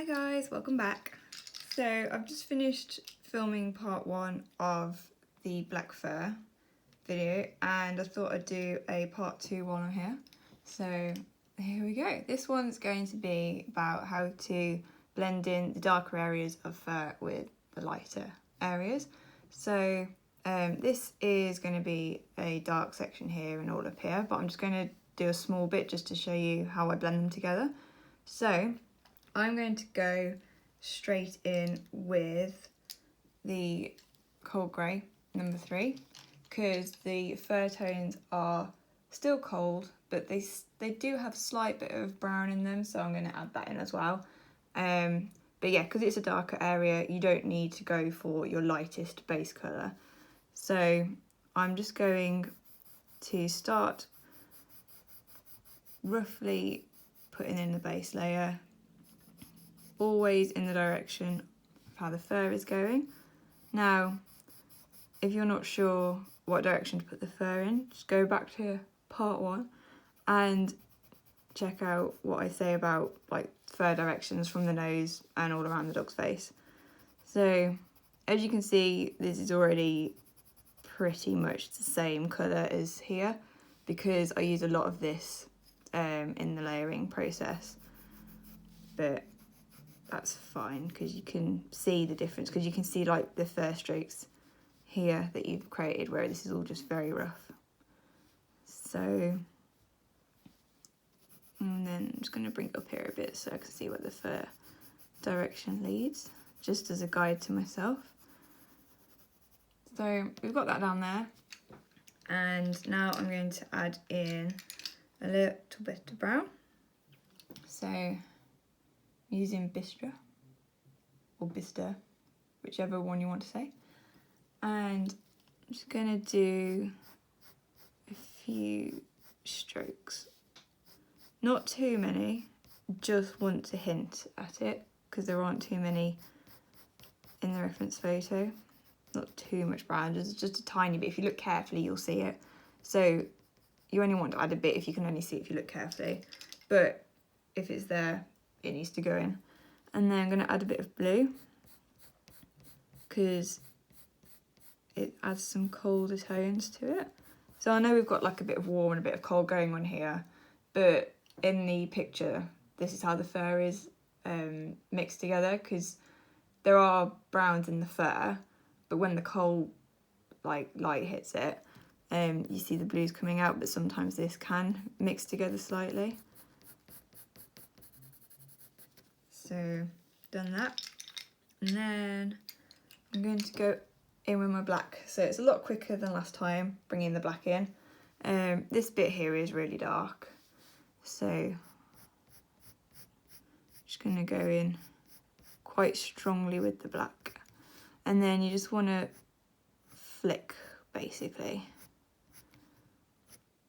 Hi guys, welcome back. So I've just finished filming part 1 of the black fur video and I thought I'd do a part 2 while I'm here. So here we go. This one's going to be about how to blend in the darker areas of fur with the lighter areas. So this is going to be a dark section here and all up here, but I'm just going to do a small bit just to show you how I blend them together. So I'm going to go straight in with the cold grey, number 3, because the fur tones are still cold, but they do have a slight bit of brown in them, so I'm going to add that in as well. But yeah, because it's a darker area, you don't need to go for your lightest base colour. So I'm just going to start roughly putting in the base layer, always in the direction of how the fur is going. Now, if you're not sure what direction to put the fur in, just go back to part 1 and check out what I say about like fur directions from the nose and all around the dog's face. So as you can see, this is already pretty much the same colour as here because I use a lot of this in the layering process, but that's fine because you can see the difference, because you can see like the fur strokes here that you've created where this is all just very rough. So, and then I'm just going to bring it up here a bit so I can see where the fur direction leads, just as a guide to myself. So we've got that down there, and now I'm going to add in a little bit of brown. So using Bistra or Bista, whichever one you want to say, and I'm just going to do a few strokes, not too many, just want to hint at it because there aren't too many in the reference photo. Not too much brown, just a tiny bit. If you look carefully you'll see it, so you only want to add a bit if you can only see it if you look carefully, but if it's there it needs to go in. And then I'm going to add a bit of blue because it adds some colder tones to it. So I know we've got like a bit of warm and a bit of cold going on here, but in the picture this is how the fur is mixed together, because there are browns in the fur, but when the cold light hits it, you see the blues coming out, but sometimes this can mix together slightly. So done that, and then I'm going to go in with my black, so it's a lot quicker than last time bringing the black in. This bit here is really dark, so I'm just going to go in quite strongly with the black, and then you just want to flick, basically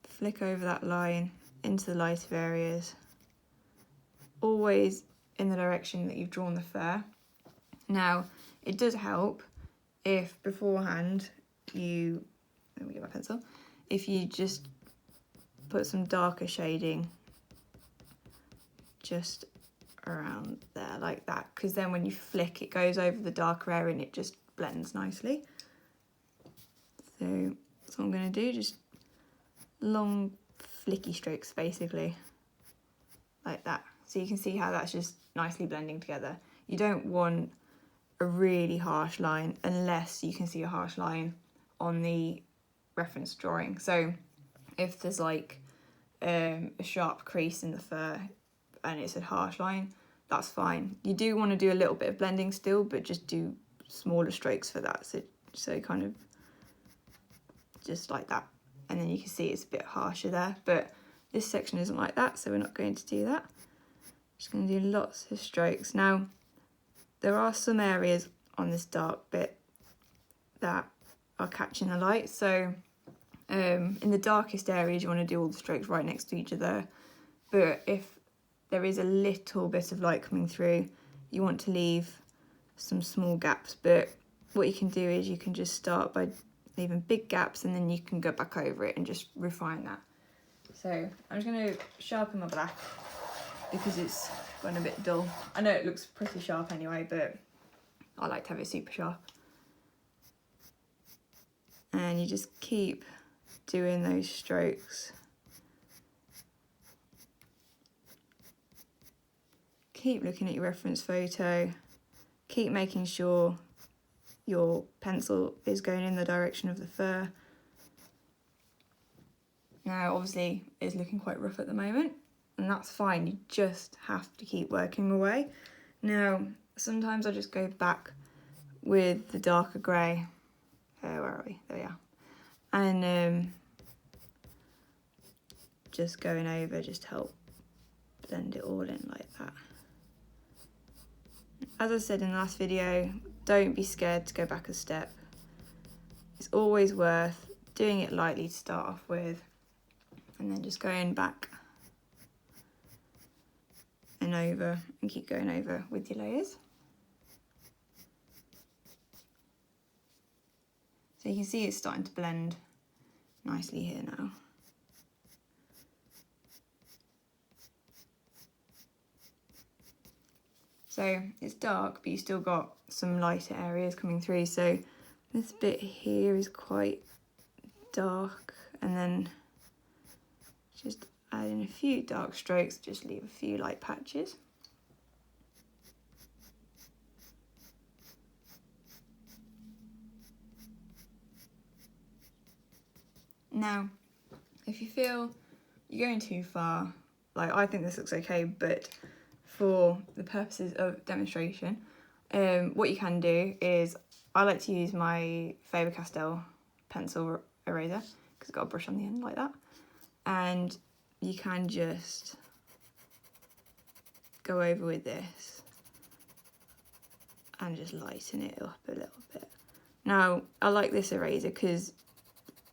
flick over that line into the lighter areas, always in the direction that you've drawn the fur. Now it does help if beforehand you, let me get my pencil, if you just put some darker shading just around there like that, because then when you flick it goes over the darker area and it just blends nicely. So that's what I'm going to do, just long flicky strokes basically like that. So you can see how that's just nicely blending together. You don't want a really harsh line unless you can see a harsh line on the reference drawing. So if there's like a sharp crease in the fur and it's a harsh line, that's fine. You do want to do a little bit of blending still, but just do smaller strokes for that. So kind of just like that. And then you can see it's a bit harsher there, but this section isn't like that, so we're not going to do that. Just going to do lots of strokes. Now, there are some areas on this dark bit that are catching the light, so in the darkest areas you want to do all the strokes right next to each other, but if there is a little bit of light coming through, you want to leave some small gaps. But what you can do is you can just start by leaving big gaps, and then you can go back over it and just refine that. So I'm just going to sharpen my black because it's gone a bit dull. I know it looks pretty sharp anyway, but I like to have it super sharp. And you just keep doing those strokes. Keep looking at your reference photo. Keep making sure your pencil is going in the direction of the fur. Now, obviously, it's looking quite rough at the moment, and that's fine. You just have to keep working away. Now, sometimes I just go back with the darker grey. Where are we? There we are. And just going over, just help blend it all in like that. As I said in the last video, don't be scared to go back a step. It's always worth doing it lightly to start off with, and then just going back and over, and keep going over with your layers. So you can see it's starting to blend nicely here now. So it's dark, but you still got some lighter areas coming through. So this bit here is quite dark, and then just add in a few dark strokes, just leave a few light patches. Now, if you feel you're going too far, like I think this looks okay, but for the purposes of demonstration, what you can do is, I like to use my Faber-Castell pencil eraser because it's got a brush on the end like that, and you can just go over with this and just lighten it up a little bit. Now, I like this eraser because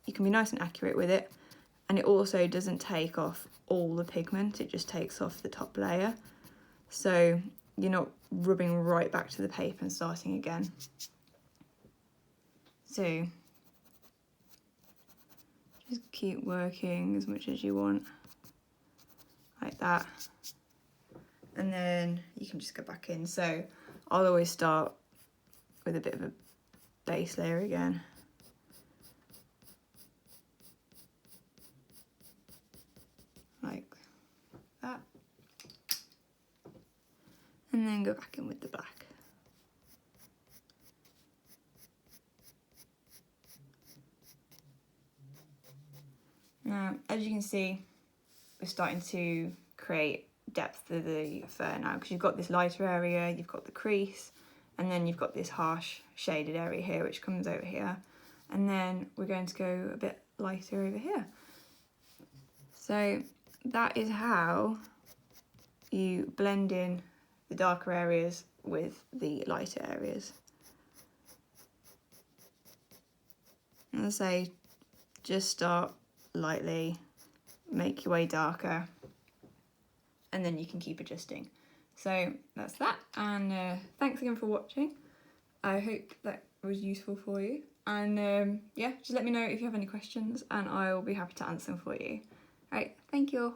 you can be nice and accurate with it, and it also doesn't take off all the pigment, it just takes off the top layer. So you're not rubbing right back to the paper and starting again. So just keep working as much as you want, like that. And then you can just go back in. So I'll always start with a bit of a base layer again. Like that. And then go back in with the black. Now, as you can see, we're starting to create depth to the fur now, because you've got this lighter area, you've got the crease, and then you've got this harsh shaded area here, which comes over here. And then we're going to go a bit lighter over here. So that is how you blend in the darker areas with the lighter areas. And as I say, just start lightly, make your way darker, and then you can keep adjusting. So that's that, and thanks again for watching. I hope that was useful for you, and yeah, just let me know if you have any questions and I will be happy to answer them for you. Right, thank you all.